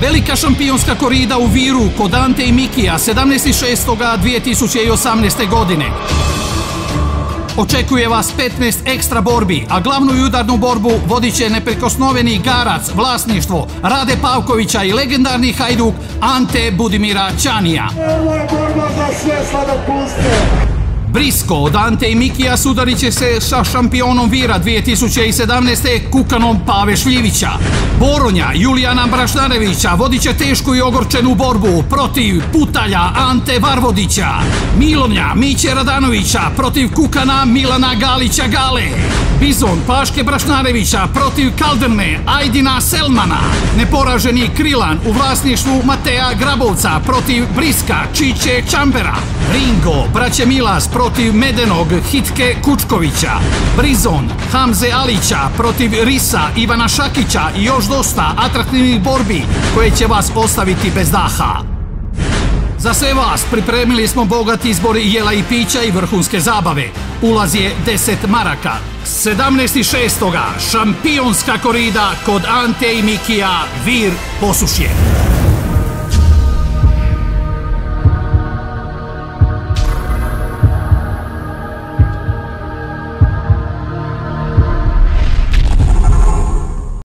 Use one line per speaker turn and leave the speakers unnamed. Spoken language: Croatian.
Velika šampionska korida u Viru kod Ante i Mikija 17.6.2018. godine. Očekuje vas 15 ekstra borbi, a glavnu i udarnu borbu vodit će neprikosnoveni Garac, vlasništvo Rade Pavkovića i legendarni hajduk Ante Budimira Ćanija.
Ovo je borba za sve sladokuste.
Brisko od Ante i Mikija sudarit će se sa šampionom Vira 2017. Kukanom Pave Šljivića. Boronja Julijana Brašnarevića vodit će tešku i ogorčenu borbu protiv Putalja Ante Varvodića. Milonja Miće Radanovića protiv Kukana Milana Galića Gale. Bizon Paške Brašnarevića protiv Kaldrme Ajdina Selmana. Neporaženi Krilan u vlasništvu Mateja Grabovca protiv Briska Čiće Čambera. Ringo braće Milas protiv Medenog Hitke Kučkovića. Brizon Hamze Alića protiv Risa Ivana Šakića i još dosta atraktivnih borbi koje će vas ostaviti bez daha. Za sve vas pripremili smo bogat izbor jela i pića i vrhunske zabave. Ulaz je 10 maraka. 17.6. šampionska korida kod Ante i Mikija Vir Posušje.